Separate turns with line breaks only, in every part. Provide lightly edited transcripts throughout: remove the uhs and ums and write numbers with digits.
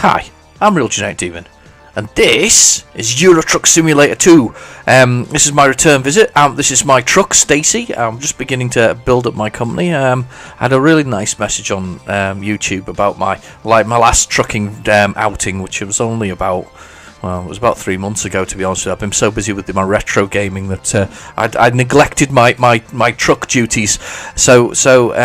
Hi, I'm Real Genetic Demon, and this is Euro Truck Simulator 2. This is my return visit. This is my truck, Stacey. I'm just beginning to build up my company. I had a really nice message on YouTube about my last trucking outing, which was only about... Well, it was about 3 months ago, to be honest with you. I've been so busy with my retro gaming that I'd neglected my truck duties. So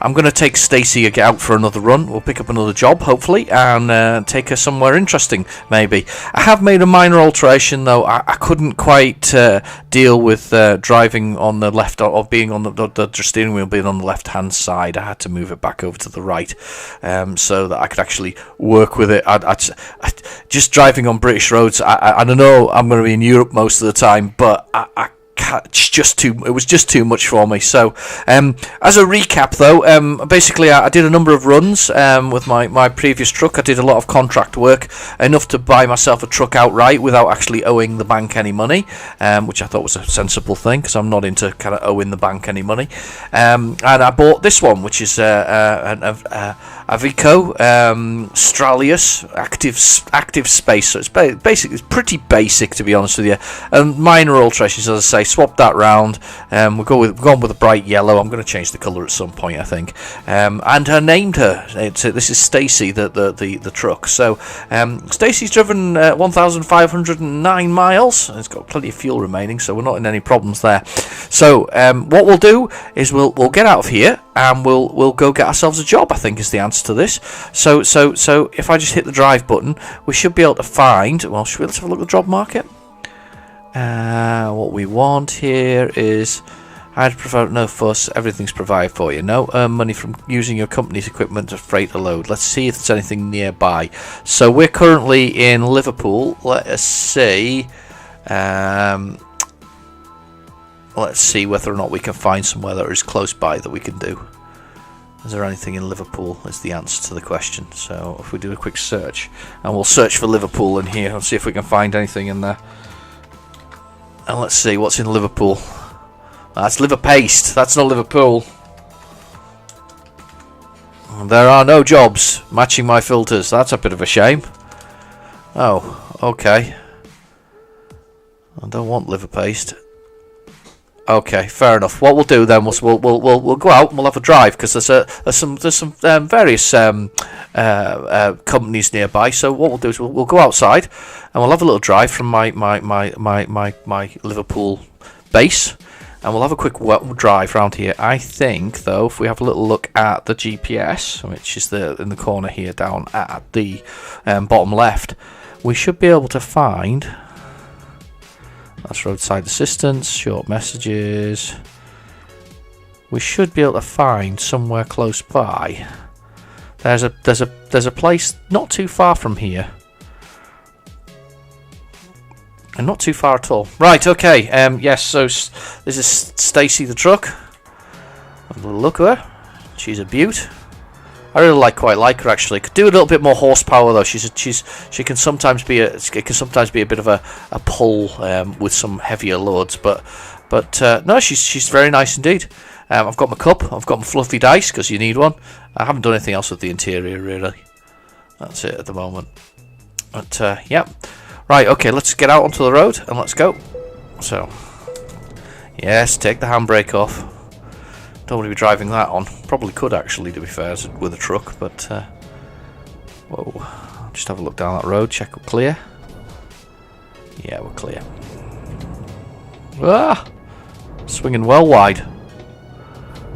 I'm going to take Stacey out for another run. We'll pick up another job, hopefully, and take her somewhere interesting, maybe. I have made a minor alteration, though. I couldn't quite deal with driving on the left, or being on the steering wheel being on the left-hand side. I had to move it back over to the right, so that I could actually work with it. Just driving on British roads, I don't know, I'm going to be in Europe most of the time, but it was just too much for me. So as a recap though, basically I did a number of runs with my previous truck. I did a lot of contract work, enough to buy myself a truck outright without actually owing the bank any money, which I thought was a sensible thing, because I'm not into kind of owing the bank any money. And I bought this one, which is an Iveco Stralis active space. So it's basically it's pretty basic, to be honest with you. And minor alterations, as I say, swapped that round. We've gone with a bright yellow. I'm going to change the colour at some point, I think. And I named her. This is Stacey, the truck. So Stacey's driven 1,509 miles. It's got plenty of fuel remaining, so we're not in any problems there. So what we'll do is we'll get out of here and we'll go get ourselves a job, I think, is the answer to this. So if I just hit the drive button, we should be able to find... Well, let's have a look at the job market. What we want here is... I'd prefer no fuss, everything's provided for you. No, earn money from using your company's equipment to freight a load. Let's see if there's anything nearby. So we're currently in Liverpool. Let us see... let's see whether or not we can find somewhere that is close by that we can do. Is there anything in Liverpool is the answer to the question. So if we do a quick search, and we'll search for Liverpool in here and see if we can find anything in there. And let's see what's in Liverpool. That's liver paste. That's not Liverpool. There are no jobs matching my filters. That's a bit of a shame. Oh, okay. I don't want liver paste. Okay, fair enough. What we'll do then, we'll go out and we'll have a drive, because there's some various companies nearby. So what we'll do is we'll go outside and we'll have a little drive from my Liverpool base, and we'll have a quick drive around here. I think though, if we have a little look at the GPS, which is in the corner here down at the bottom left, we should be able to find. That's roadside assistance, short messages. We should be able to find somewhere close by. There's a place not too far from here, and not too far at all. Right, okay. Yes. So this is Stacey the truck. Have a little look at her. She's a beaut. I really quite like her, actually. Could do a little bit more horsepower though. She can sometimes be a bit of a pull with some heavier loads, but no, she's very nice indeed. I've got my cup. I've got my fluffy dice, because you need one. I haven't done anything else with the interior really. That's it at the moment. But yeah, right. Okay, let's get out onto the road and let's go. So yes, take the handbrake off. Don't want to be driving that on. Probably could actually, to be fair, with a truck, but whoa. Just have a look down that road, check we're clear. Yeah, we're clear. Ah! Swinging well wide.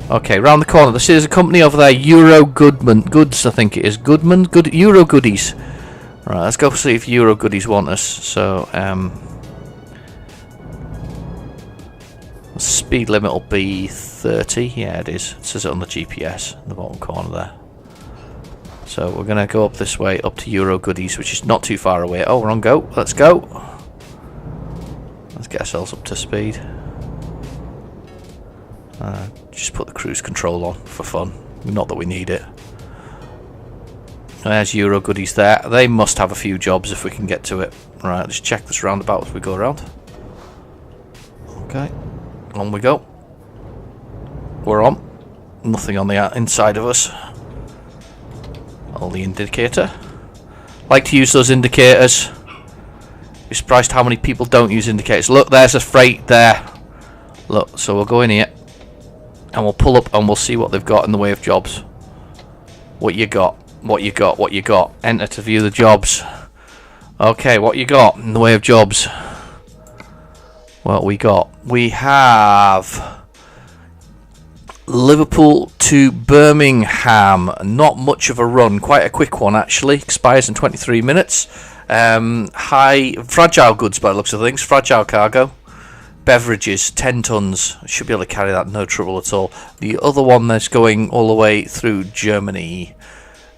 Okay, round the corner. There's a company over there, Euro Goods, I think it is. Euro Goodies. Right, let's go see if Euro Goodies want us. So, the speed limit will be 30. Yeah, it is. It says it on the GPS in the bottom corner there. So we're going to go up this way, up to Euro Goodies, which is not too far away. Oh, we're on go. Let's go. Let's get ourselves up to speed. Just put the cruise control on for fun. Not that we need it. There's Euro Goodies there. They must have a few jobs if we can get to it. Right, let's check this roundabout as we go around. Okay. On we go. We're on. Nothing on the inside of us. All the indicator. Like to use those indicators. Be surprised how many people don't use indicators. Look, there's a freight there. Look, so we'll go in here and we'll pull up and we'll see what they've got in the way of jobs. What you got? What you got? What you got? Enter to view the jobs. Okay, what you got in the way of jobs? What we have Liverpool to Birmingham. Not much of a run, quite a quick one actually. Expires in 23 minutes. High fragile goods by the looks of things. Fragile cargo. Beverages, 10 tons. Should be able to carry that, no trouble at all. The other one that's going all the way through Germany.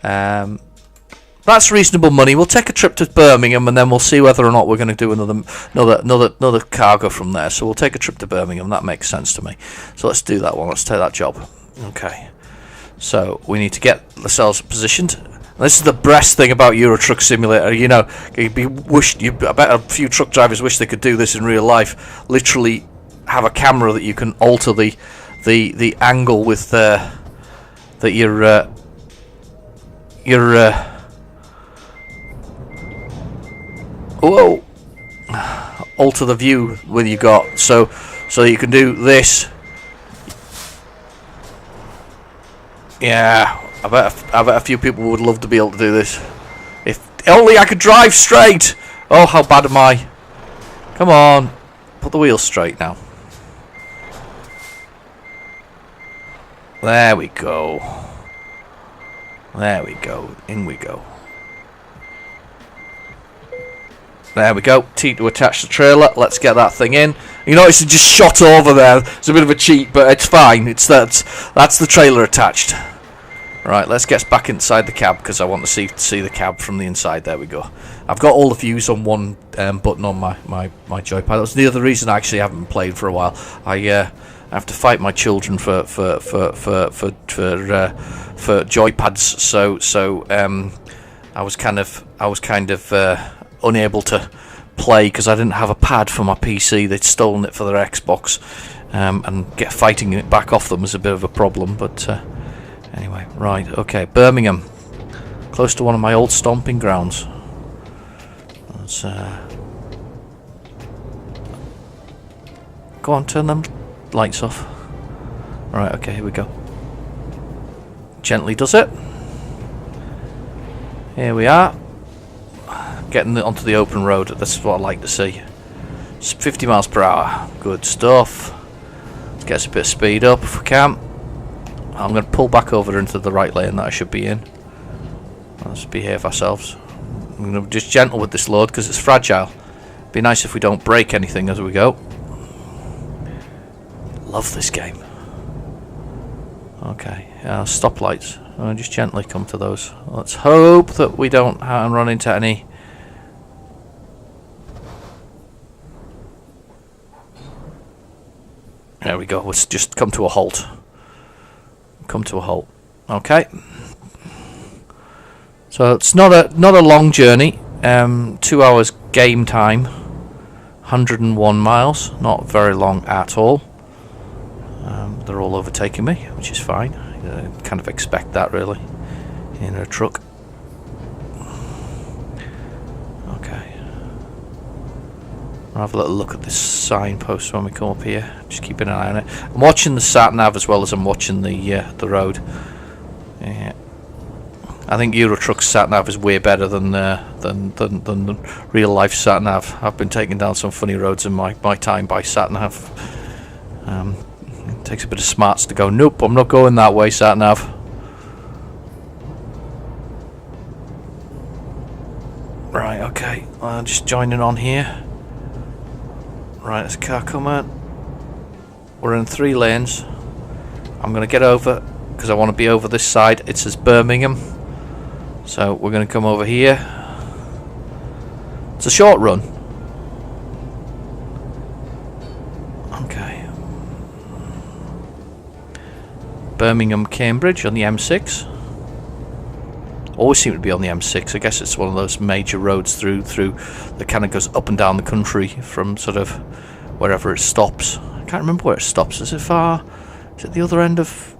That's reasonable money. We'll take a trip to Birmingham and then we'll see whether or not we're going to do another cargo from there. So we'll take a trip to Birmingham. That makes sense to me. So let's do that one. Let's take that job. Okay. So we need to get ourselves positioned. This is the best thing about Euro Truck Simulator. You know, I bet a few truck drivers wish they could do this in real life. Literally have a camera that you can alter the angle with that you're whoa, alter the view when you got so you can do this. Yeah, I bet a few people would love to be able to do this. If only I could drive straight. Oh, how bad am I? Come on, put the wheels straight now. There we go. There we go. In we go. There we go. T to attach the trailer. Let's get that thing in. You notice it just shot over there. It's a bit of a cheat, but it's fine. That's the trailer attached. Right, let's get back inside the cab because I want to see the cab from the inside. There we go. I've got all the views on one button on my joypad. That's the other reason I actually haven't played for a while. I have to fight my children for joypads. So I was kind of unable to play because I didn't have a pad for my PC. They'd stolen it for their Xbox, and fighting it back off them was a bit of a problem. But anyway, right, okay, Birmingham, close to one of my old stomping grounds. Let's go on, turn them lights off. Right, okay, here we go. Gently does it. Here we are. Getting onto the open road. That's what I like to see. It's 50 miles per hour. Good stuff. Let's get us a bit of speed up if we can. I'm going to pull back over into the right lane that I should be in. Let's behave ourselves. I'm going to be just gentle with this load because it's fragile. Be nice if we don't break anything as we go. Love this game. Okay, stoplights. I'll just gently come to those. Let's hope that we don't run into any. There we go. Let's just come to a halt. Come to a halt. Okay. So it's not a long journey. 2 hours game time. 101 miles. Not very long at all. They're all overtaking me, which is fine. I kind of expect that really in a truck. Okay. I'll have a little look at this signpost when we come up here. Just keeping an eye on it. I'm watching the sat nav as well as I'm watching the road. Yeah. I think Euro Truck's sat nav is way better than real life sat nav. I've been taking down some funny roads in my time by sat nav. It takes a bit of smarts to go, nope, I'm not going that way, sat nav. Right, okay, I'm just joining on here. Right, there's a car coming. We're in 3 lanes. I'm going to get over because I want to be over this side. It says Birmingham, so we're going to come over here. It's a short run. Okay. Birmingham, Cambridge on the M6. Always seem to be on the M6. I guess it's one of those major roads through that kind of goes up and down the country from sort of wherever it stops. I can't remember where it stops. Is it far? Is it the other end of?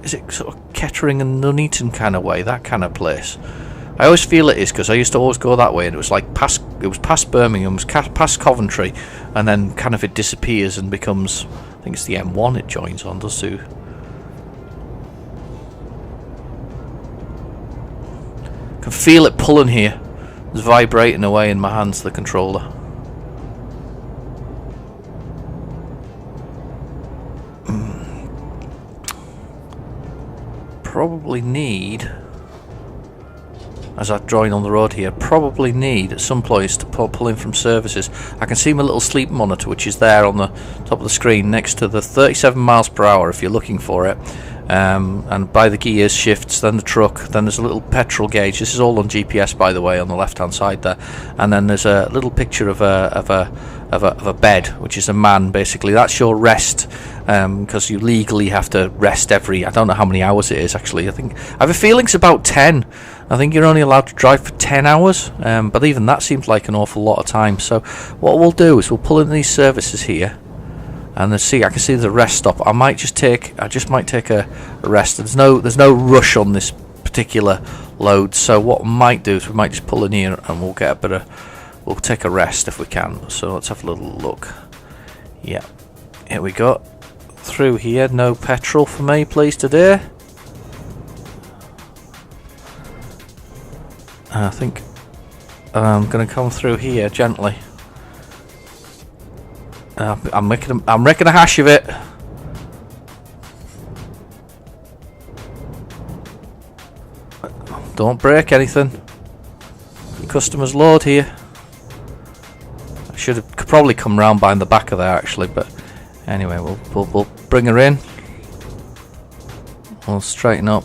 Is it sort of Kettering and Nuneaton kind of way? That kind of place. I always feel it is, because I used to always go that way, and it was like past Birmingham, it was past Coventry, and then kind of it disappears and becomes, I think it's the M1 it joins on, does too. I can feel it pulling here. It's vibrating away in my hands, the controller. Probably need, as I join on the road here, probably need at some place to pull in from services. I can see my little sleep monitor, which is there on the top of the screen next to the 37 miles per hour if you're looking for it. And by the gears, shifts, then the truck, then there's a little petrol gauge. This is all on GPS, by the way, on the left hand side there. And then there's a little picture of a bed, which is a man basically. That's your rest, because you legally have to rest every, I don't know how many hours it is actually. I have a feeling it's about 10. I think you're only allowed to drive for 10 hours, but even that seems like an awful lot of time. So what we'll do is we'll pull in these services here, and then see, I can see there's a rest stop. I just might take a rest. There's no rush on this particular load, so what we might do is we might just pull in here and we'll get a bit of, we'll take a rest if we can. So let's have a little look. Yeah, here we go. Through here, no petrol for me please today. I think I'm going to come through here gently. I'm making a hash of it. Don't break anything. The customer's load here. I should have probably come round behind the back of there actually, but anyway, we'll bring her in. We'll straighten up.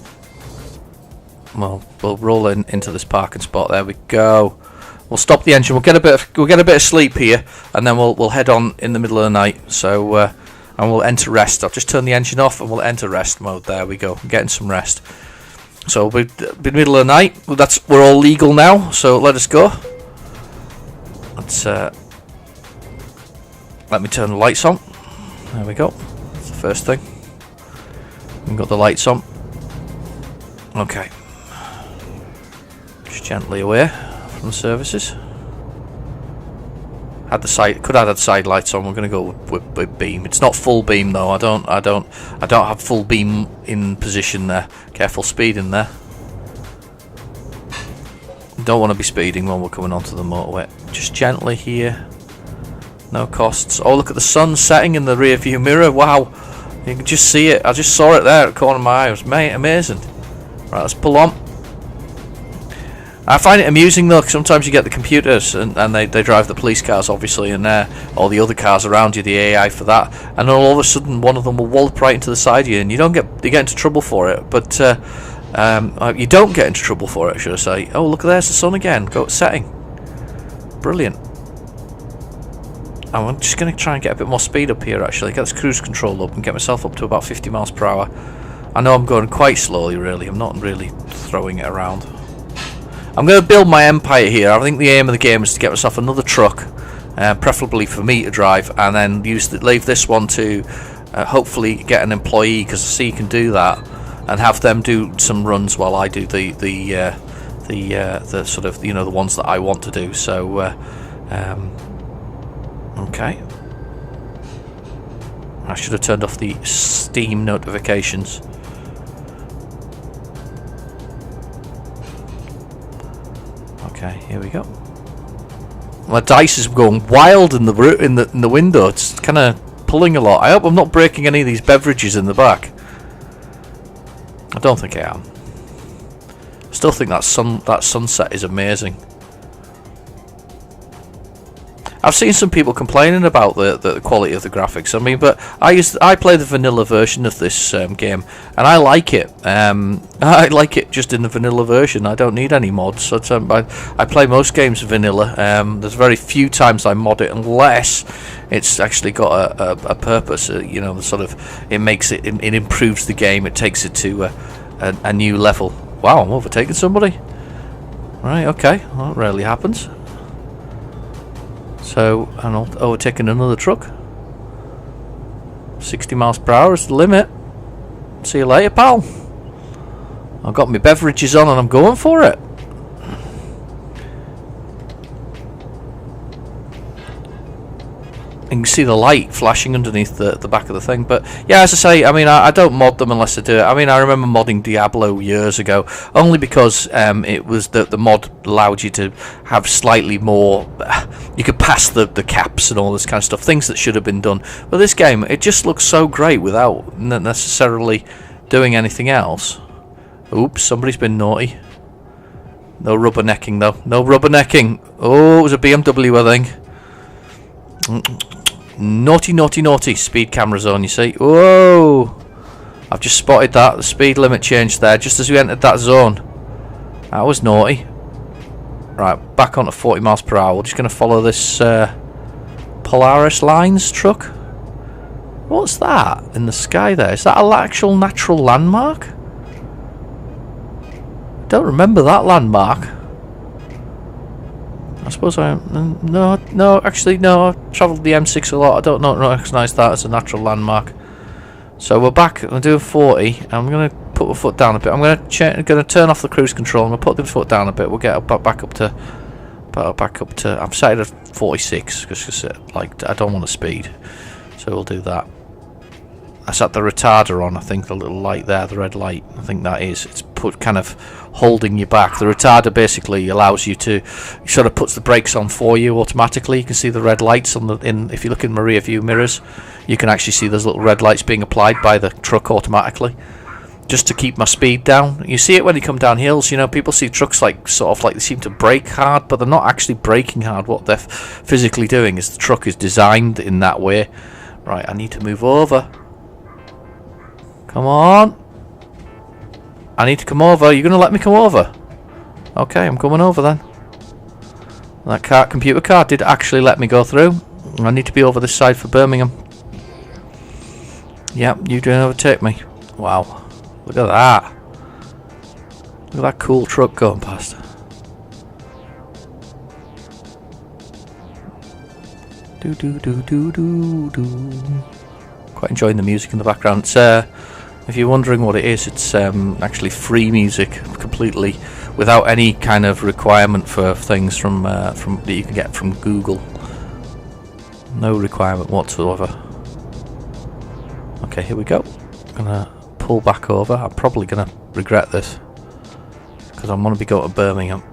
We'll roll into this parking spot. There we go. We'll stop the engine. We'll get a bit of sleep here, and then we'll head on in the middle of the night. So and we'll enter rest. I'll just turn the engine off and we'll enter rest mode. There we go. I'm getting some rest. So we'll be in the middle of the night. We're all legal now. So let us go. Let's let me turn the lights on. There we go. That's the first thing. We've got the lights on. Okay. Just gently away from the services. Could have had side lights on. We're going to go with beam. It's not full beam though. I don't have full beam in position there. Careful speeding there. Don't want to be speeding when we're coming onto the motorway. Just gently here. No costs. Oh, look at the sun setting in the rear view mirror. Wow, you can just see it. I just saw it there at the corner of my eye. It was amazing. Right, let's pull on. I find it amusing though, 'cause sometimes you get the computers and they drive the police cars obviously, and all the other cars around you, the AI for that, and then all of a sudden one of them will wallop right into the side of you, and you get into trouble for it. But you don't get into trouble for it, should I say. Oh, look, there's the sun again. Go setting. Brilliant. I'm just going to try and get a bit more speed up here actually, get this cruise control up and get myself up to about 50 miles per hour. I know I'm going quite slowly really, I'm not really throwing it around. I'm going to build my empire here. I think the aim of the game is to get myself another truck, preferably for me to drive, and then leave this one to hopefully get an employee, because I see you can do that, and have them do some runs while I do the sort of, the ones that I want to do. So okay, I should have turned off the Steam notifications. Okay, here we go. My dice is going wild in the window. It's kind of pulling a lot. I hope I'm not breaking any of these beverages in the back. I don't think I am. I still think that sunset is amazing. I've seen some people complaining about the quality of the graphics. I mean, but I play the vanilla version of this game, and I like it. I like it just in the vanilla version. I don't need any mods. So I play most games vanilla. There's very few times I mod it unless it's actually got a purpose. Sort of it improves the game. It takes it to a new level. Wow, I'm overtaking somebody. Right, okay, well, that rarely happens. So, and I'll overtaking another truck. 60 miles per hour is the limit. See you later, pal. I've got my beverages on and I'm going for it. You can see the light flashing underneath the back of the thing. But yeah, as I say, I mean, I don't mod them unless I do it. I mean, I remember modding Diablo years ago, only because it was the mod allowed you to have slightly more. You could pass the caps and all this kind of stuff, things that should have been done. But this game, it just looks so great without necessarily doing anything else. Oops, somebody's been naughty. No rubbernecking though. No rubbernecking. Oh, it was a BMW, I think. Naughty, naughty, naughty. Speed camera zone, you see. Whoa! I've just spotted that. The speed limit changed there just as we entered that zone. That was naughty. Right, back onto 40 miles per hour. We're just going to follow this Polaris Lines truck. What's that in the sky there? Is that an actual natural landmark? I don't remember that landmark. I suppose no, actually no, I've travelled the M6 a lot, I don't recognise that as a natural landmark. So we're back, I'm doing 40, I'm going to put my foot down a bit, I'm going to turn off the cruise control, I'm going to put the foot down a bit, we'll get back up to, I'm set at 46, because like, I don't want to speed, so we'll do that. I set the retarder on, I think the little light there, the red light, I think that is, it's put kind of holding you back. The retarder basically allows you to, sort of puts the brakes on for you automatically. You can see the red lights on if you look in the rear view mirrors, you can actually see those little red lights being applied by the truck automatically, just to keep my speed down. You see it when you come down hills, you know, people see trucks like, sort of like they seem to brake hard, but they're not actually braking hard. What they're physically doing is the truck is designed in that way. Right, I need to move over. Come on. I need to come over. You're going to let me come over? Okay, I'm coming over then. That computer card did actually let me go through. I need to be over this side for Birmingham. Yep, you didn't overtake me. Wow. Look at that. Look at that cool truck going past. Do do do do do do. Quite enjoying the music in the background. It's if you're wondering what it is, it's actually free music, completely without any kind of requirement for things from that you can get from Google. No requirement whatsoever. Okay, here we go. I'm gonna pull back over. I'm probably gonna regret this because I'm gonna be going to Birmingham.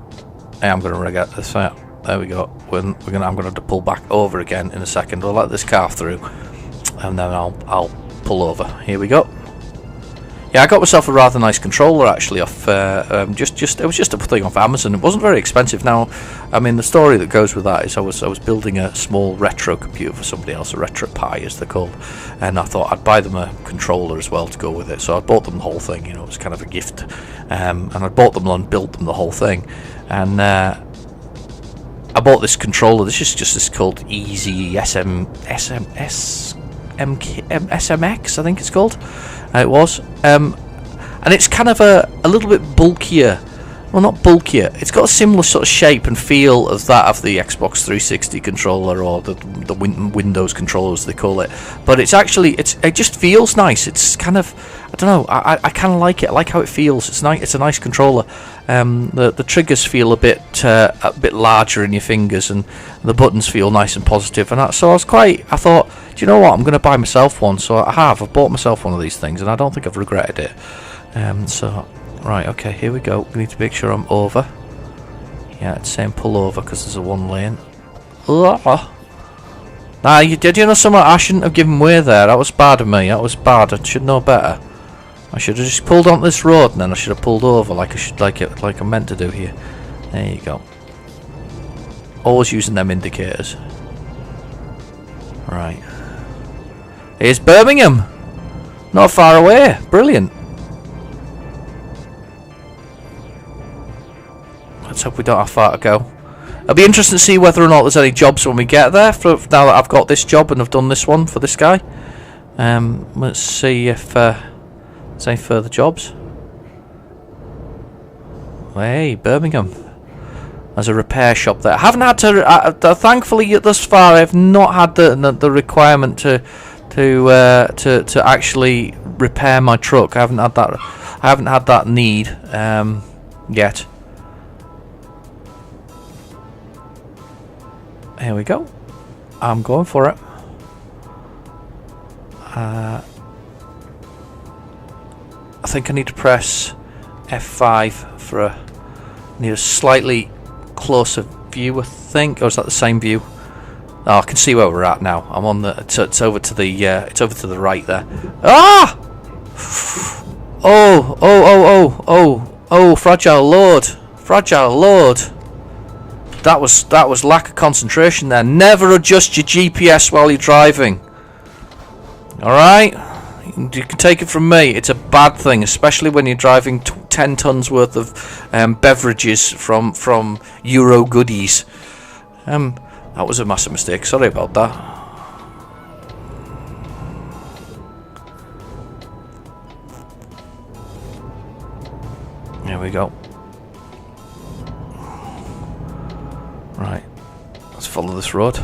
Yeah, I'm gonna regret this. Yeah, there we go. I'm gonna have to pull back over again in a second. I'll let this car through, and then I'll pull over. Here we go. Yeah, I got myself a rather nice controller actually off. It was just a thing off Amazon. It wasn't very expensive. Now, I mean, the story that goes with that is I was building a small retro computer for somebody else, a retro Pi as they're called, and I thought I'd buy them a controller as well to go with it. So I bought them the whole thing. You know, it was kind of a gift, and I bought them and built them the whole thing, and I bought this controller. This is just called Easy SMX, I think it's called. It was, and it's kind of a little bit bulkier. Well, not bulkier. It's got a similar sort of shape and feel as that of the Xbox 360 controller or the Windows controller as they call it. But it's actually it just feels nice. It's kind of, I don't know. I kind of like it. I like how it feels. It's nice. It's a nice controller. The triggers feel a bit larger in your fingers, and the buttons feel nice and positive. And so I thought, do you know what? I'm going to buy myself one. So I've bought myself one of these things, and I don't think I've regretted it. Right, okay, here we go. We need to make sure I'm over. Yeah, it's saying pull over because there's a one lane. Nah, you know something? I shouldn't have given way there. That was bad of me. That was bad. I should know better. I should have just pulled onto this road and then I should have pulled over like I meant to do here. There you go. Always using them indicators. Right. Here's Birmingham. Not far away. Brilliant. Let's hope we don't have far to go. It'll be interesting to see whether or not there's any jobs when we get there. Now that I've got this job and I've done this one for this guy. Let's see if there's any further jobs. Hey, Birmingham. There's a repair shop there. I haven't had to. Thankfully, thus far, I've not had the requirement to actually repair my truck. I haven't had that need yet. Here we go. I'm going for it. I think I need to press F5 for a... need a slightly closer view, I think. Or is that the same view? Oh, I can see where we're at now. I'm on the... It's over to the... it's over to the right there. Ah! Oh, fragile load. Fragile load. That was lack of concentration there. Never adjust your GPS while you're driving. Alright? You can take it from me. It's a bad thing, especially when you're driving 10 tons worth of beverages from Euro Goodies. That was a massive mistake. Sorry about that. There we go. Right. Let's follow this road.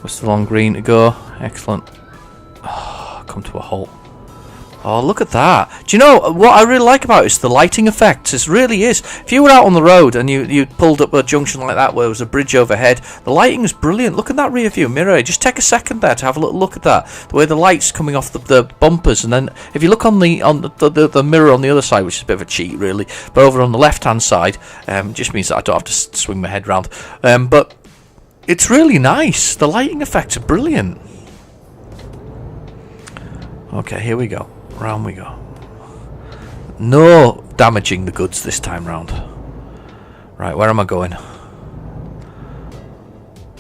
We're still on green to go. Excellent. Oh, come to a halt. Oh, look at that. Do you know what I really like about it is the lighting effects. It really is. If you were out on the road and you pulled up a junction like that where there was a bridge overhead, the lighting is brilliant. Look at that rear view mirror. Just take a second there to have a little look at that. The way the light's coming off the bumpers, and then if you look on the mirror on the other side, which is a bit of a cheat really, but over on the left hand side, just means that I don't have to swing my head round. But it's really nice. The lighting effects are brilliant. Okay, here we go. Round we go. No damaging the goods this time round. Right, where am I going?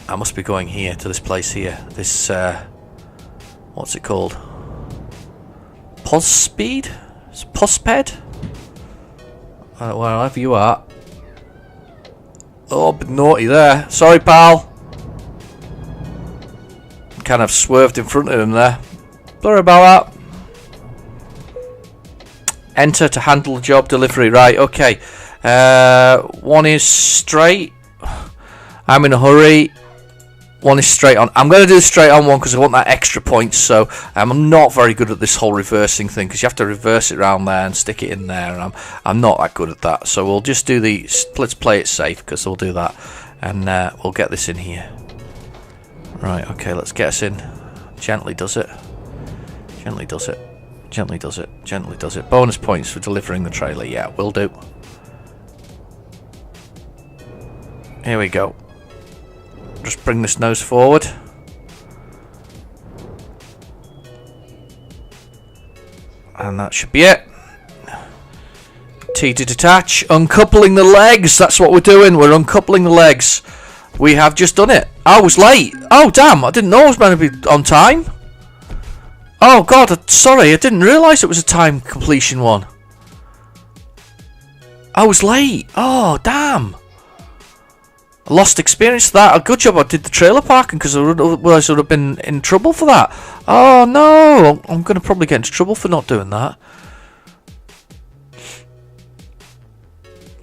I must be going here, to this place here. This, what's it called? Posped? Posped? Wherever you are. Oh, a bit naughty there. Sorry, pal. Kind of swerved in front of him there. Sorry about that. Enter to handle the job delivery. Right, okay. One is straight. I'm in a hurry. One is straight on. I'm going to do the straight on one because I want that extra points. So I'm not very good at this whole reversing thing because you have to reverse it around there and stick it in there. And I'm not that good at that. So we'll just do the... Let's play it safe because we'll do that. And we'll get this in here. Right, okay, let's get us in. Gently does it. Gently does it. Gently does it. Gently does it. Bonus points for delivering the trailer. Yeah, will do. Here we go. Just bring this nose forward. And that should be it. T to detach. Uncoupling the legs. That's what we're doing. We're uncoupling the legs. We have just done it. I was late. Oh, damn. I didn't know I was meant to be on time. Oh god, sorry, I didn't realise it was a time completion one. I was late. Oh, damn. I lost experience for that. A good job I did the trailer parking because otherwise I would have been in trouble for that. Oh no, I'm going to probably get into trouble for not doing that.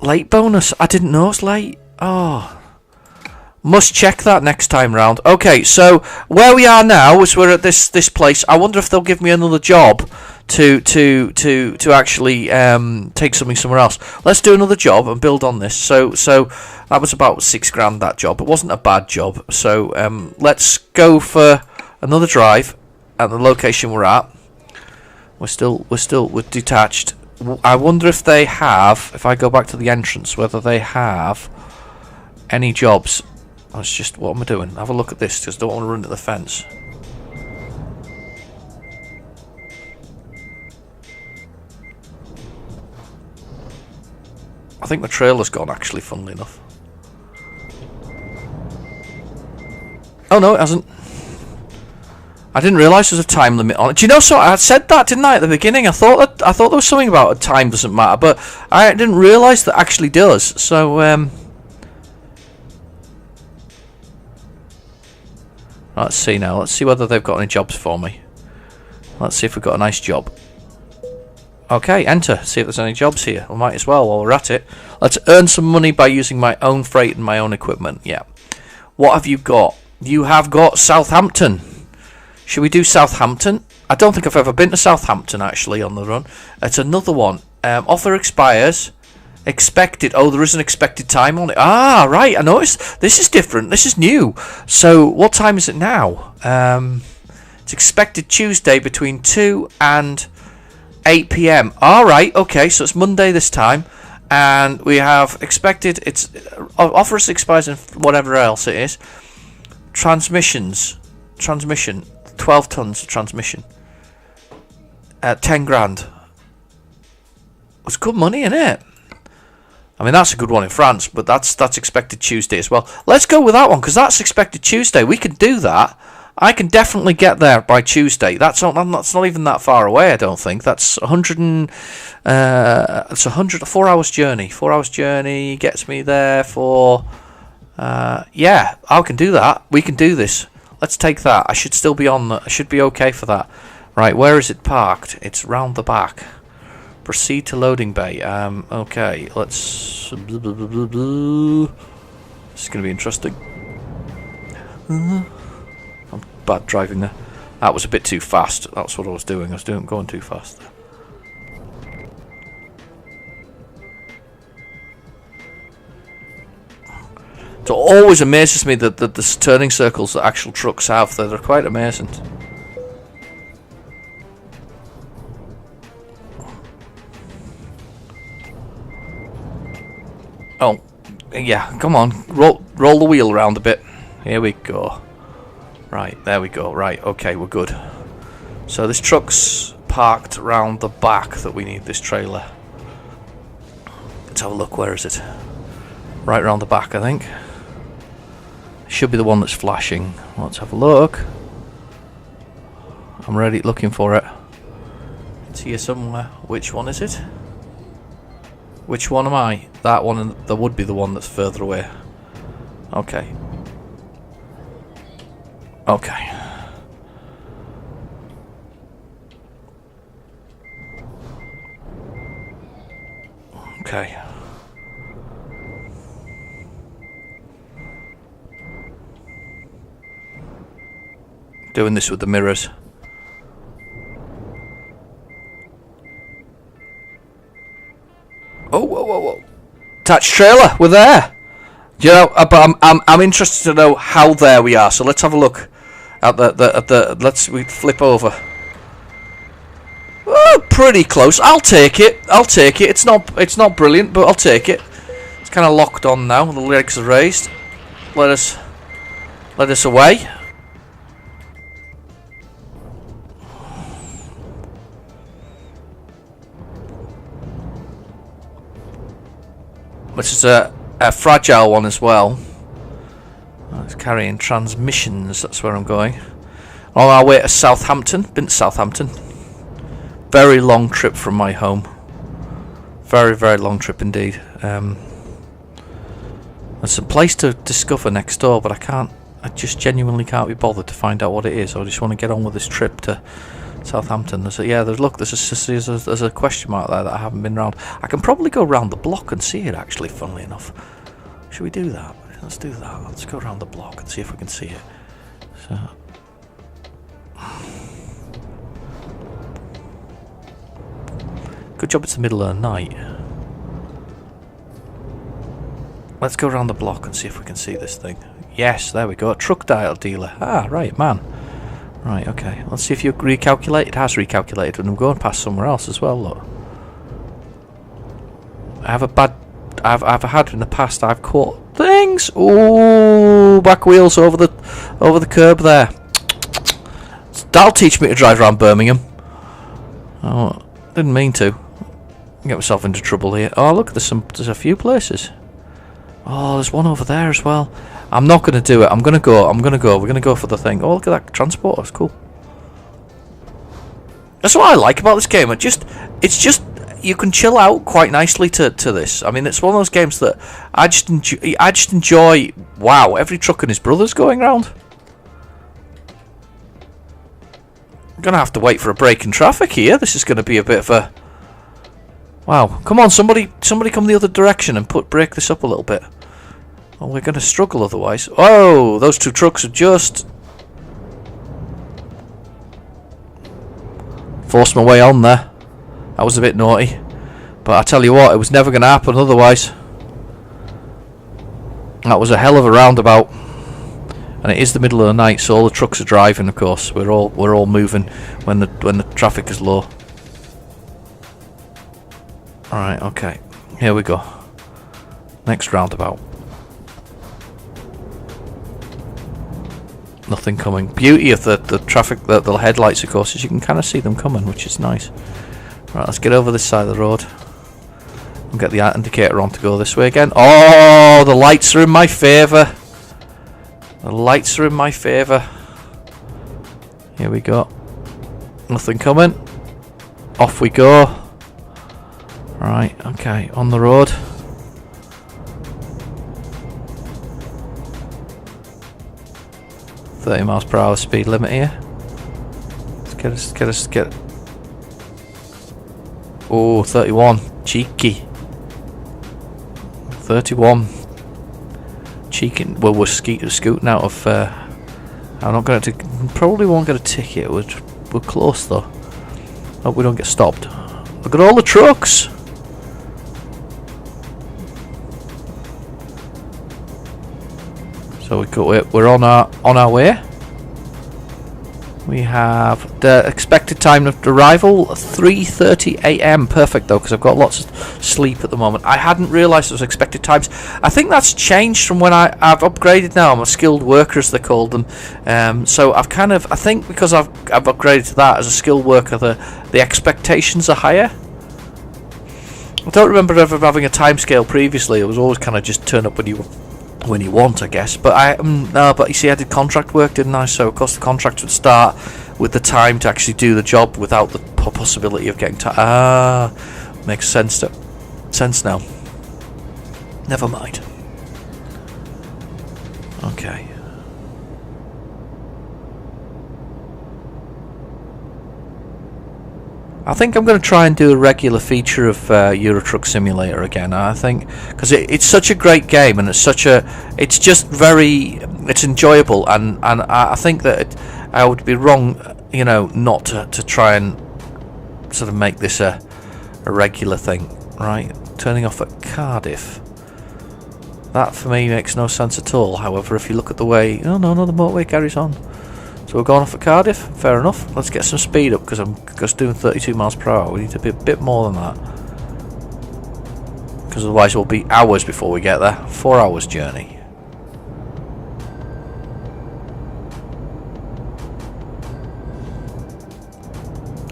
Late bonus. I didn't know it was late. Oh. Must check that next time round. Okay, so where we are now is we're at this place. I wonder if they'll give me another job to actually take something somewhere else. Let's do another job and build on this. So that was about £6,000 that job. It wasn't a bad job. So let's go for another drive at the location we're at. We're detached. I wonder if they have. If I go back to the entrance, whether they have any jobs. That's just what am I doing? Have a look at this because I don't want to run into the fence. I think my trailer's gone actually, funnily enough. Oh no, it hasn't. I didn't realise there was a time limit on it. Do you know, so I said that, didn't I, at the beginning? I thought there was something about a time doesn't matter, but I didn't realise that actually does. So let's see now. Let's see whether they've got any jobs for me. Let's see if we've got a nice job. Okay, enter. See if there's any jobs here. We might as well while we're at it. Let's earn some money by using my own freight and my own equipment. Yeah. What have you got? You have got Southampton. Should we do Southampton? I don't think I've ever been to Southampton actually on the run. It's another one. Offer expires. Expected. Oh, there is an expected time on it. Ah, right. I noticed. This is different. This is new. So, what time is it now? It's expected Tuesday between 2 and 8 p.m. Alright, okay, so it's Monday this time. And we have expected, it's offer us expires in whatever else it is. Transmission, 12 tons of transmission. 10 grand. It's good money, isn't it? I mean, that's a good one in France, but that's expected Tuesday as well. Let's go with that one, because that's expected Tuesday. We can do that. I can definitely get there by Tuesday. That's not even that far away, I don't think. That's it's a 4 hours journey. 4 hours journey gets me there for... yeah, I can do that. We can do this. Let's take that. I should still be on. I should be okay for that. Right, where is it parked? It's round the back. Proceed to loading bay. Okay, let's... This is going to be interesting. I'm bad driving there. That was a bit too fast. That's what I was doing. Going too fast. It always amazes me that the turning circles that actual trucks have. They're quite amazing. Oh, yeah, come on. Roll the wheel around a bit. Here we go. Right, there we go. Right, okay, we're good. So this truck's parked round the back that we need this trailer. Let's have a look. Where is it? Right round the back, I think. Should be the one that's flashing. Let's have a look. I'm ready, looking for it. It's here somewhere. Which one is it? Which one am I? That one, and there would be the one that's further away. Okay. Okay. Okay. Doing this with the mirrors. Oh, whoa, whoa, whoa! Attached trailer, we're there. You know, but I'm interested to know how there we are. So let's have a look at we flip over. Oh, pretty close. I'll take it. It's not brilliant, but I'll take it. It's kind of locked on now. The legs are raised. Let us away. Which is a fragile one as well. It's carrying transmissions. That's where I'm going. On our way to Southampton. Been to Southampton. Very long trip from my home. Very, very long trip indeed. There's a place to discover next door, but I just genuinely can't be bothered to find out what it is. I just want to get on with this trip to Southampton. There's a question mark there that I haven't been round. I can probably go round the block and see it, actually, funnily enough. Should we do that? Let's do that. Let's go around the block and see if we can see it. So, good job it's the middle of the night. Let's go around the block and see if we can see this thing. Yes, there we go. Truck dial dealer. Ah, right, man. Right, okay. Let's see if you recalculate. It has recalculated, and I'm going past somewhere else as well, look. I've had in the past, I've caught things. Ooh, back wheels over the curb there. That'll teach me to drive around Birmingham. Oh, didn't mean to. Get myself into trouble here. Oh, look, there's a few places. Oh, there's one over there as well. I'm not going to do it. I'm going to go. We're going to go for the thing. Oh, look at that transporter. It's cool. That's what I like about this game. It's just you can chill out quite nicely to this. I mean, it's one of those games that I just enjoy. Wow, every truck and his brother's going round. I'm going to have to wait for a break in traffic here. This is going to be a bit of a... Wow. Come on, somebody come the other direction and break this up a little bit. Oh, we're going to struggle otherwise. Oh, those two trucks have just... forced my way on there. That was a bit naughty. But I tell you what, it was never going to happen otherwise. That was a hell of a roundabout. and it is the middle of the night, so all the trucks are driving. Of course, we're all moving when the traffic is low. All right, okay, here we go. Next roundabout. Nothing coming. Beauty of the traffic, the headlights, of course, is you can kind of see them coming, which is nice. Right, let's get over this side of the road and get the indicator on to go this way again. Oh, the lights are in my favour. The lights are in my favour. Here we go. Nothing coming. Off we go. Right, okay, on the road. mph speed limit here. Let's get it. Oh, 31. Cheeky. 31. Cheeky. Well, we're scooting out of... I'm not going to... Probably won't get a ticket. We're close, though. Hope we don't get stopped. Look at all the trucks! So we're on our way. We have the expected time of arrival 3:30 a.m. Perfect though, because I've got lots of sleep at the moment. I hadn't realised those expected times. I think that's changed from when I've upgraded now. I'm a skilled worker, as they called them. So I think because I've upgraded to that as a skilled worker, the expectations are higher. I don't remember ever having a timescale previously. It was always kind of just turn up when you want, I guess. But but you see, I did contract work, didn't I? So of course the contract would start with the time to actually do the job without the possibility of getting makes sense now. Never mind. Okay. I think I'm going to try and do a regular feature of Euro Truck Simulator again. I think because it's such a great game, and it's just very enjoyable, and I think that I would be wrong, not to try and sort of make this a regular thing. Right, turning off at Cardiff. That for me makes no sense at all. However, if you look at the way, the motorway carries on. So we're going off at Cardiff, fair enough. Let's get some speed up, because I'm just doing 32 miles per hour. We need to be a bit more than that, because otherwise we'll be hours before we get there. 4 hours journey.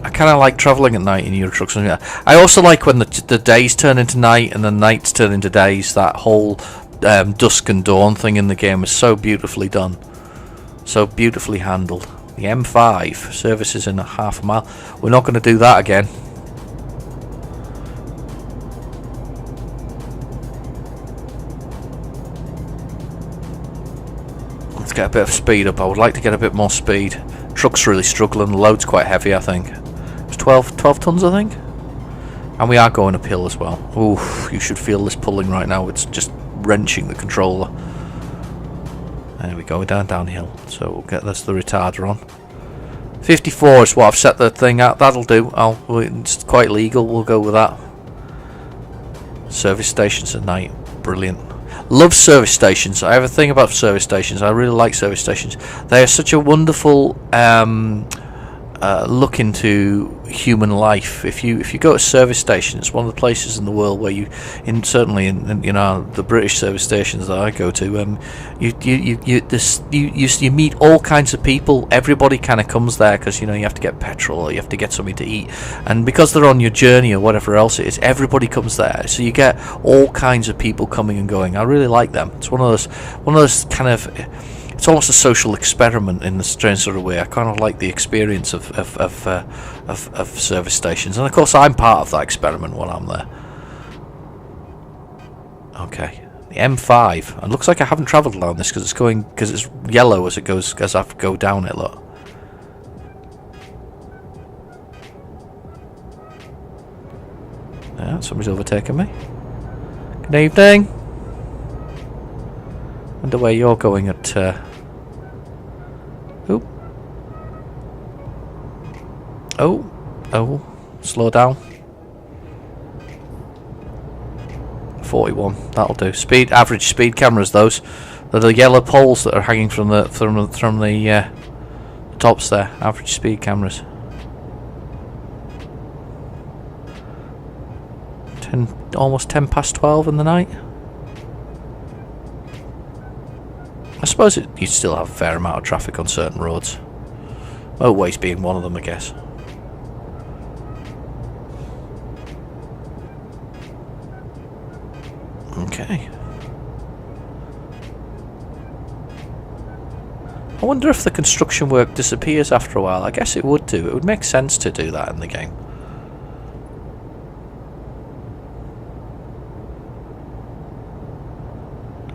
I kind of like travelling at night in Euro Trucks. I also like when the days turn into night and the nights turn into days. That whole dusk and dawn thing in the game is so beautifully done. So beautifully handled. The M5 services in a half a mile. We're not going to do that again. Let's get a bit of speed up. I would like to get a bit more speed. Truck's really struggling. The load's quite heavy, I think. It's 12 tons, I think. And we are going uphill as well. Oof, you should feel this pulling right now. It's just wrenching the controller. There we go, we're downhill. So we'll get this, the retarder on. 54 is what I've set the thing at. That'll do. It's quite legal. We'll go with that. Service stations at night. Brilliant. Love service stations. I have a thing about service stations. I really like service stations. They are such a wonderful look into human life. If you go to a service station, it's one of the places in the world where certainly in the British service stations that I go to, you meet all kinds of people. Everybody kind of comes there because you have to get petrol or you have to get something to eat, and because they're on your journey or whatever else it is, everybody comes there. So you get all kinds of people coming and going. I really like them. It's one of those kind of. It's almost a social experiment in a strange sort of way. I kind of like the experience of service stations, and of course I'm part of that experiment while I'm there. Okay, the M5. It looks like I haven't travelled along this because it's yellow as I go down it. Look. Yeah, somebody's overtaken me. Good evening. Wonder where you're going at. Oh, slow down. 41, that'll do. Average speed cameras, those. They're the yellow poles that are hanging from the tops there. Average speed cameras. Almost 10 past 12 in the night. I suppose you'd still have a fair amount of traffic on certain roads. Motorways being one of them, I guess. Okay. I wonder if the construction work disappears after a while. I guess it would do. It would make sense to do that in the game.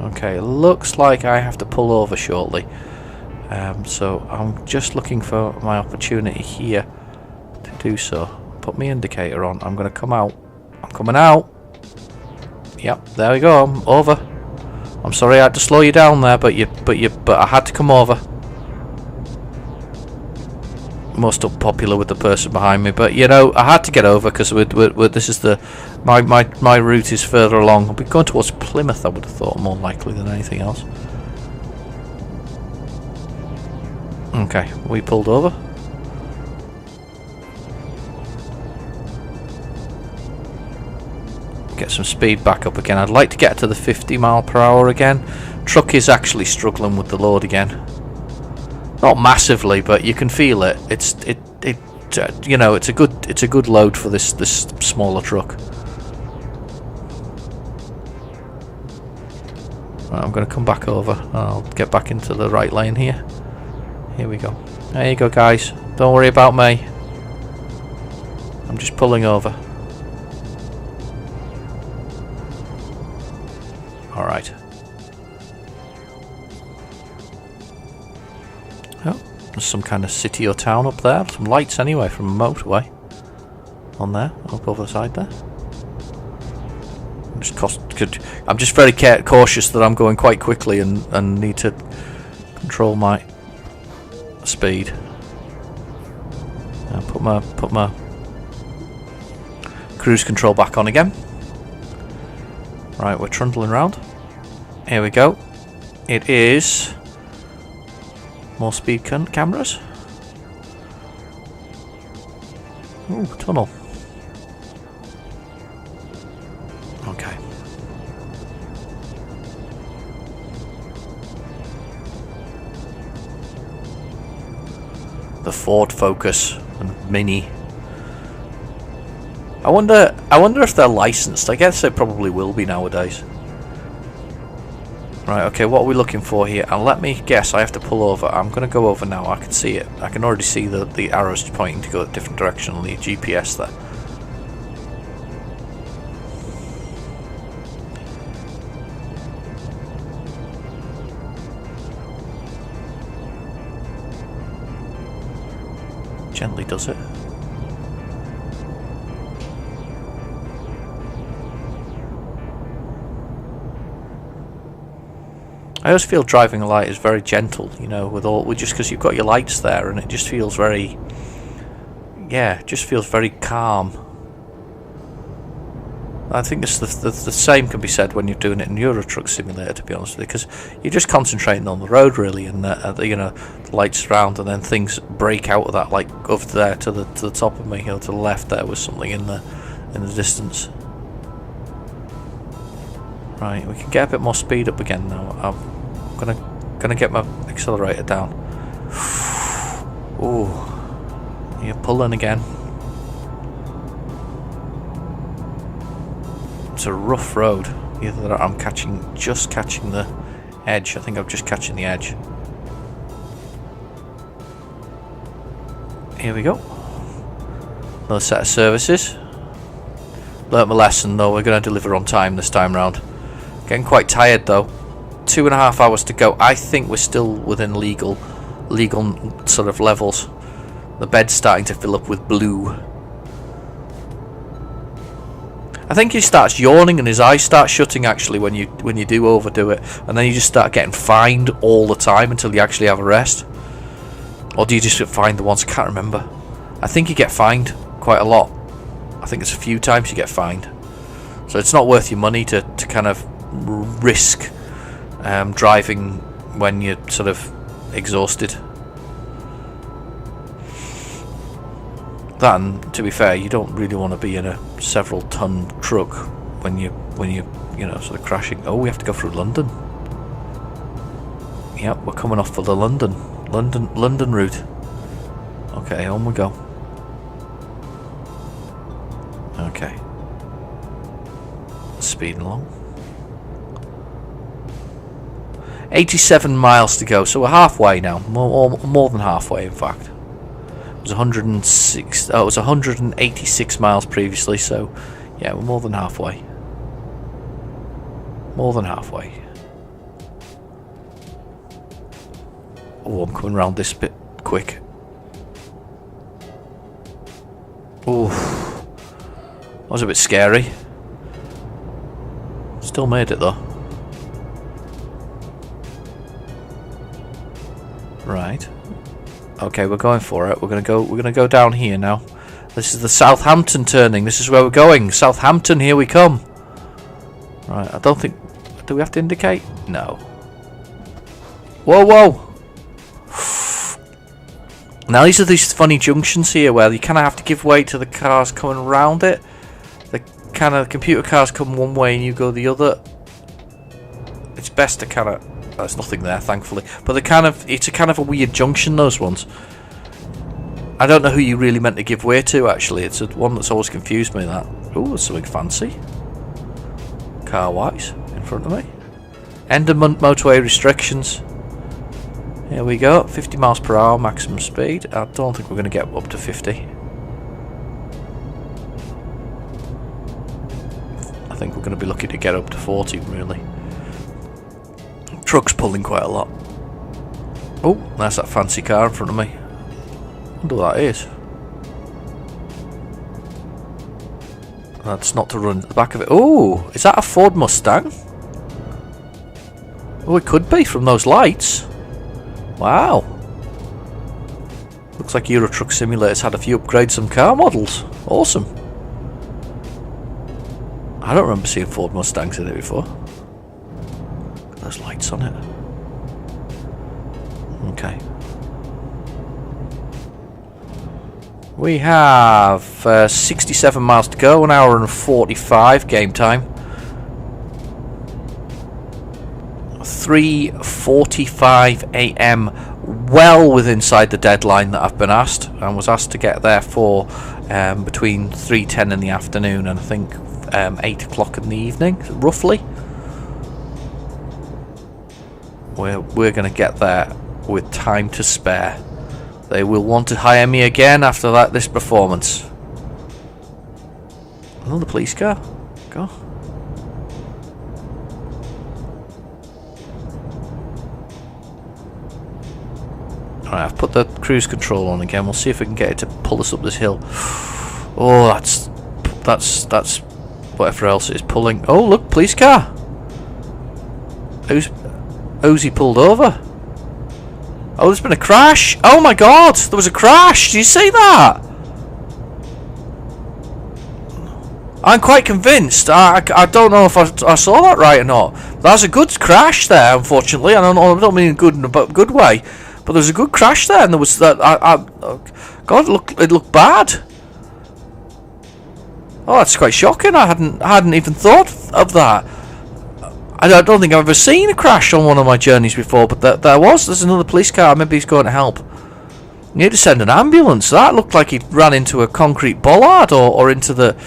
Okay, looks like I have to pull over shortly. So I'm just looking for my opportunity here to do so. Put my indicator on. I'm going to come out. I'm coming out. Yep, there we go. I'm over. I'm sorry I had to slow you down there, but I had to come over. Most unpopular with the person behind me, but you know I had to get over because this is my route is further along. I'll be going towards Plymouth. I would have thought more likely than anything else. Okay, we pulled over. Get some speed back up again. I'd like to get to the 50 mile per hour again. Truck is actually struggling with the load again. Not massively, but you can feel it. You know, it's a good load for this smaller truck. Right, I'm going to come back over. I'll get back into the right lane here. Here we go. There you go, guys. Don't worry about me. I'm just pulling over. All right. Oh, there's some kind of city or town up there. Some lights anyway from a motorway. On there, up over the side there. I'm just very cautious that I'm going quite quickly and need to control my speed. Put my cruise control back on again. Right, we're trundling around. Here we go. It is more speed cameras. Ooh, tunnel. Okay. The Ford Focus and Mini. I wonder if they're licensed. I guess they probably will be nowadays. Right, okay, what are we looking for here? And let me guess, I have to pull over. I'm going to go over now. I can see it. I can already see the arrows pointing to go a different direction on the GPS there. Gently does it. I always feel driving a light is very gentle, you know, with just because you've got your lights there, and it just feels very, yeah, it just feels very calm. I think it's the same can be said when you're doing it in Euro Truck Simulator, to be honest with you, because you're just concentrating on the road really, and you know, the lights around, and then things break out of that, like over there to the top of me, you know, to the left there was something in the distance. Right, we can get a bit more speed up again now. I'm gonna get my accelerator down. Ooh, you're pulling again. It's a rough road. Either that I'm just catching the edge. I think I'm just catching the edge. Here we go. Another set of services. Learnt my lesson though. We're going to deliver on time this time round. Getting quite tired though. 2.5 hours to go. I think we're still within legal sort of levels. The bed's starting to fill up with blue. I think he starts yawning and his eyes start shutting actually when you do overdo it, and then you just start getting fined all the time until you actually have a rest. Or do you just get fined the once? I can't remember. I think you get fined quite a lot. I think it's a few times you get fined. So it's not worth your money to kind of risk driving when you're sort of exhausted. That, and to be fair, you don't really want to be in a several-ton truck when you sort of crashing. Oh, we have to go through London. Yep, we're coming off for the London route. Okay, on we go. Okay. Speeding along. 87 miles to go, so we're halfway now. More than halfway, in fact. It was 106. Oh, it was 186 miles previously, so yeah, we're more than halfway. More than halfway. Oh, I'm coming around this bit quick. Oh, that was a bit scary. Still made it though. Right. Okay, we're going for it. We're gonna go down here now. This is the Southampton turning. This is where we're going. Southampton, here we come. Right, I don't think... Do we have to indicate? No. Whoa, whoa! Now these are these funny junctions here where you kind of have to give way to the cars coming around it. The kind of computer cars come one way and you go the other. It's best to kind of... There's nothing there, thankfully. But it's a kind of a weird junction, those ones. I don't know who you really meant to give way to, actually. It's one that's always confused me, that. Ooh, there's something fancy. Car-wise, in front of me. End of motorway restrictions. Here we go, 50 miles per hour maximum speed. I don't think we're going to get up to 50. I think we're going to be lucky to get up to 40, really. Truck's pulling quite a lot. Oh, there's that fancy car in front of me. I wonder what that is. That's not to run at the back of it. Oh, is that a Ford Mustang? Oh, it could be from those lights. Wow. Looks like Euro Truck Simulator's had a few upgrades some car models. Awesome. I don't remember seeing Ford Mustangs in it before. Those lights on it. Okay. We have 67 miles to go, 1 hour and 45 game time. 3:45 AM, well within inside the deadline that I've been asked, and was asked to get there for between 3:10 in the afternoon and I think 8 o'clock in the evening, roughly. We're going to get there with time to spare. They will want to hire me again after this performance. Another police car. Go. Alright, I've put the cruise control on again. We'll see if we can get it to pull us up this hill. Oh, that's whatever else it is pulling. Oh, look, police car. Who's he pulled over? Oh, there's been a crash. Oh my god, there was a crash. Did you see that? I'm quite convinced. I don't know if I saw that right or not. There's a good crash there, unfortunately. I don't mean in a good way, but there's a good crash there, and there was that. God, it looked bad. Oh, that's quite shocking. I hadn't even thought of that. I don't think I've ever seen a crash on one of my journeys before, but there's another police car. Maybe he's going to help. You need to send an ambulance. That looked like he ran into a concrete bollard or into the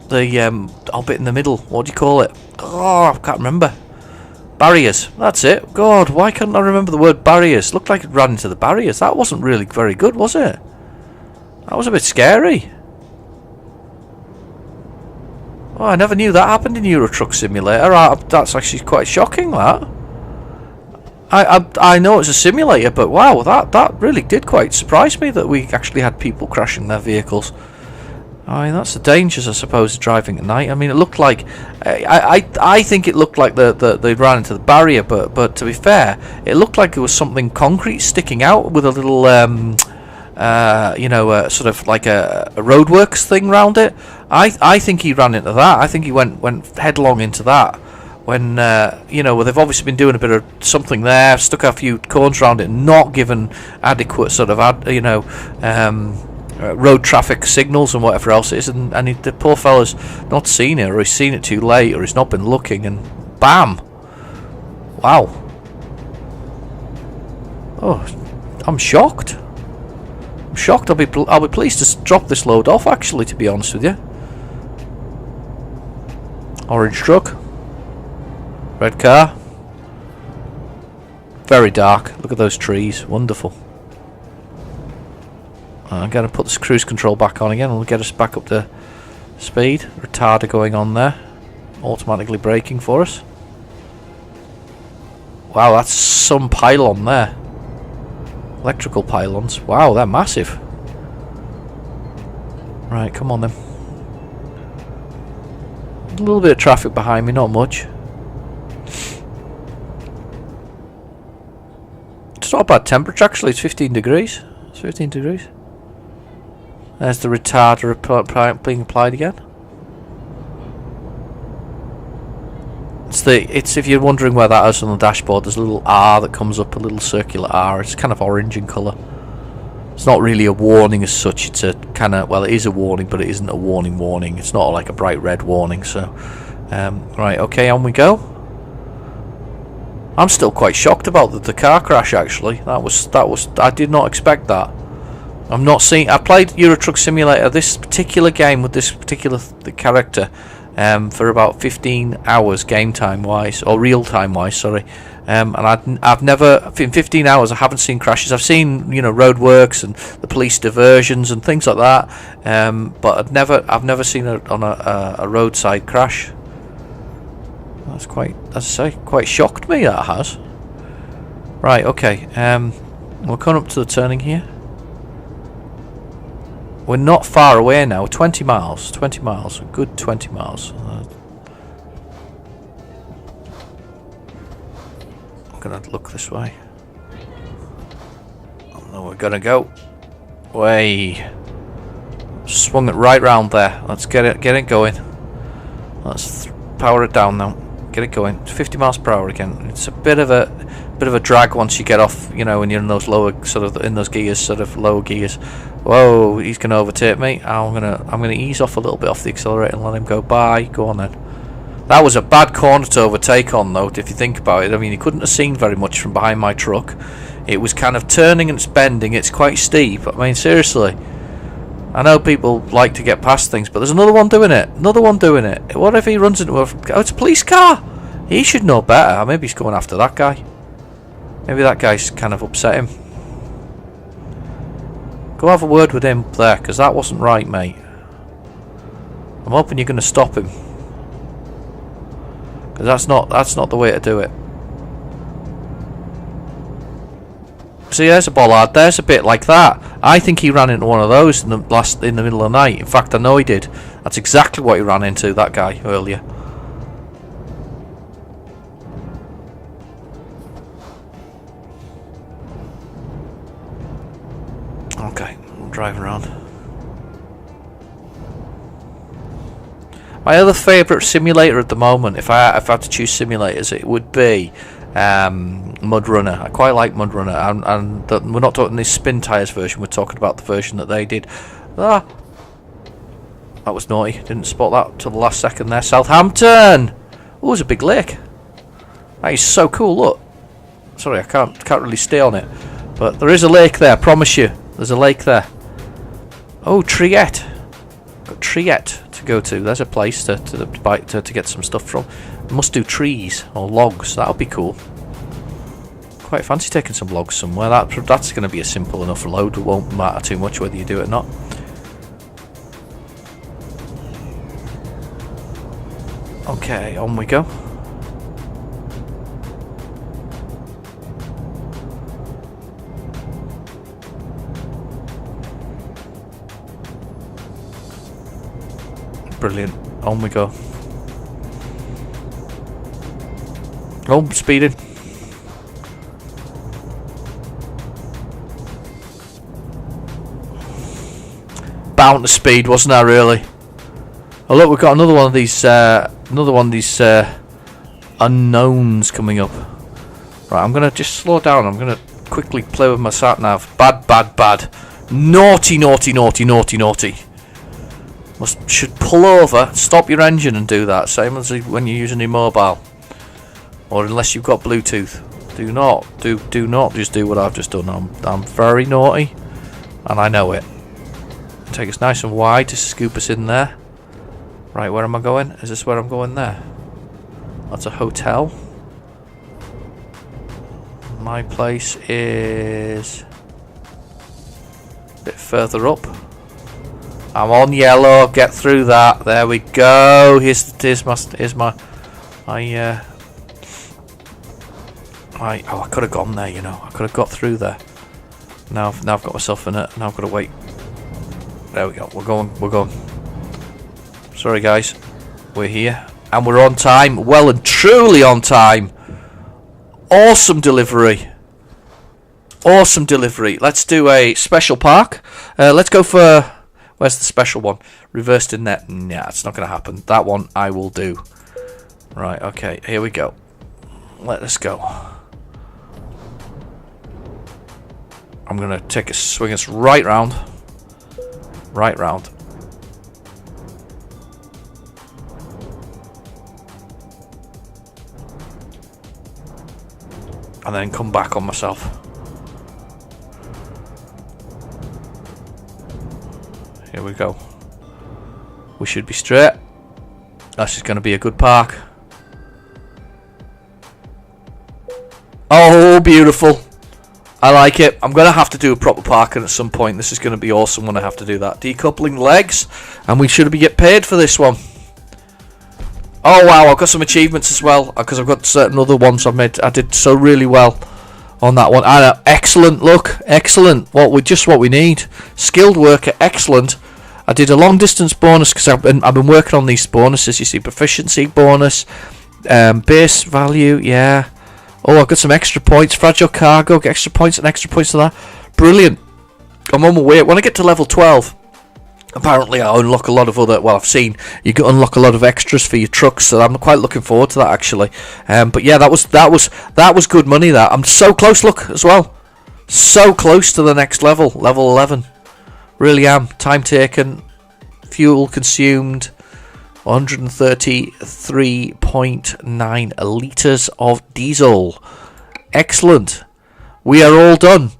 bit in the middle. What do you call it? Oh, I can't remember. Barriers. That's it. God, why couldn't I remember the word barriers? Looked like it ran into the barriers. That wasn't really very good, was it? That was a bit scary. Oh, I never knew that happened in Euro Truck Simulator. That's actually quite shocking, that. I know it's a simulator, but wow, that really did quite surprise me that we actually had people crashing their vehicles. I mean, that's the dangers, I suppose, of driving at night. I mean, it looked like... I think it looked like they ran into the barrier, but to be fair, it looked like there was something concrete sticking out with a little... you know, sort of like a roadworks thing round it. I think he ran into that. I think he went headlong into that. When you know, well, they've obviously been doing a bit of something there, stuck a few cones around it, not given adequate sort of road traffic signals and whatever else it is, and the poor fella's not seen it, or he's seen it too late, or he's not been looking, and bam! Wow! Oh, I'm shocked. I'm shocked. I'll be pleased to drop this load off. Actually, to be honest with you, orange truck. Red car. Very dark. Look at those trees. Wonderful. I'm going to put this cruise control back on again. We'll get us back up to speed. Retarder going on there. Automatically braking for us. Wow, that's some pylon there. Electrical pylons. Wow, they're massive. Right, come on then. A little bit of traffic behind me, not much. It's not a bad temperature actually, it's 15 degrees. It's 15 degrees. There's the retarder being applied again. It's if you're wondering where that is on the dashboard, there's a little R that comes up, a little circular R. It's kind of orange in colour. It's not really a warning as such, it's a kind of, well, it is a warning, but it isn't a warning. It's not like a bright red warning, so right, okay, on we go. I'm still quite shocked about the car crash actually. That was I did not expect that. I'm not seeing. I played Euro Truck Simulator, this particular game with this particular character, for about 15 hours game time wise, or real time wise, sorry. And I've never, in 15 hours, I haven't seen crashes. I've seen, you know, roadworks and the police diversions and things like that, but I've never seen it on a roadside crash. That's quite, as I say, quite shocked me, that has. Right, okay, we're coming up to the turning here. We're not far away now, 20 miles, a good 20 miles. I'm going to look this way. Oh no, we're going to go. Way. Swung it right round there. Let's get it going. Let's power it down now. Get it going. 50 miles per hour again. It's a bit of a drag once you get off, you know, when you're in those lower in those gears, sort of lower gears. Whoa, he's gonna overtake me. I'm gonna ease off a little bit off the accelerator and let him go by. Go on then. That was a bad corner to overtake on though, if you think about it. I mean, he couldn't have seen very much from behind my truck. It was kind of turning and it's bending. It's quite steep. I mean, seriously. I know people like to get past things, but there's another one doing it. What if he runs into it's a police car? He should know better. Maybe he's going after that guy. Maybe that guy's kind of upset him. Go have a word with him there, because that wasn't right, mate. I'm hoping you're going to stop him, because that's not the way to do it. See, there's a bollard. There's a bit like that. I think he ran into one of those in the middle of the night. In fact, I know he did. That's exactly what he ran into, that guy, earlier. Okay, I'm driving around. My other favourite simulator at the moment, if I had to choose simulators, it would be Mud Runner. I quite like Mud Runner, and we're not talking this spin tyres version. We're talking about the version that they did. That was naughty. Didn't spot that till the last second there. Southampton. Oh, there's a big lake. That is so cool. Look. Sorry, I can't really stay on it, but there is a lake there. I promise you, there's a lake there. Oh, Triette. Got Triette to go to. There's a place to get some stuff from. Must do trees or logs. That'll be cool. Quite fancy taking some logs somewhere. That's going to be a simple enough load. It won't matter too much whether you do it or not. Okay, on we go. Brilliant. On we go. Oh, speeding. bound to speed, wasn't I? Really. Oh look, we've got another one of these. Unknowns coming up. Right, I'm gonna just slow down. I'm gonna quickly play with my sat nav. Bad. Naughty. Should pull over, stop your engine, and do that. Same as when you're using your mobile, or unless you've got Bluetooth. Do not just do what I've just done. I'm very naughty, and I know it. Take us nice and wide to scoop us in there. Right, where am I going? Is this where I'm going there? That's a hotel. My place is a bit further up. I'm on yellow. Get through that. There we go. Here's my. I could have gone there. You know, I could have got through there. Now I've got myself in it. Now I've got to wait. There we go. We're going. Sorry guys, we're here and we're on time. Well and truly on time. Awesome delivery. Let's do a special park. Let's go for... Where's the special one? Reversed in net. Nah, it's not going to happen. That one I will do. Right, okay, here we go. Let us go. I'm going to take a swing us right round. And then come back on myself. Here we go. We should be straight. This is going to be a good park. Oh, beautiful. I like it. I'm going to have to do a proper parking at some point. This is going to be awesome when I have to do that. Decoupling legs. And we should get paid for this one. Oh wow, I've got some achievements as well, because I've got certain other ones I've made. I did so really well on that one. Excellent, look, excellent. What we need. Skilled worker, excellent. I did a long distance bonus because I've been working on these bonuses. You see, proficiency bonus, base value, yeah. Oh, I've got some extra points. Fragile cargo, get extra points and extra points to that. Brilliant. I'm on my way. When I get to level 12. Apparently I unlock a lot of other... Well, I've seen you can unlock a lot of extras for your trucks, so I'm quite looking forward to that, actually. But yeah, that was good money, that. I'm so close, look, as well. So close to the next level 11. Really am. Time taken. Fuel consumed. 133.9 litres of diesel. Excellent. We are all done.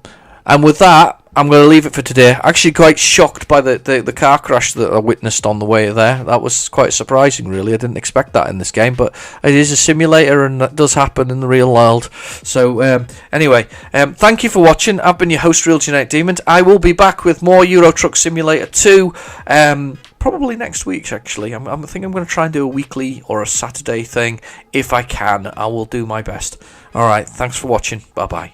And with that... I'm going to leave it for today. Actually quite shocked by the car crash that I witnessed on the way there. That was quite surprising, really. I didn't expect that in this game, but it is a simulator and that does happen in the real world. So, anyway, thank you for watching. I've been your host, Real Genetic Demon. I will be back with more Euro Truck Simulator 2, probably next week, actually. I think I'm going to try and do a weekly or a Saturday thing. If I can, I will do my best. Alright, thanks for watching. Bye-bye.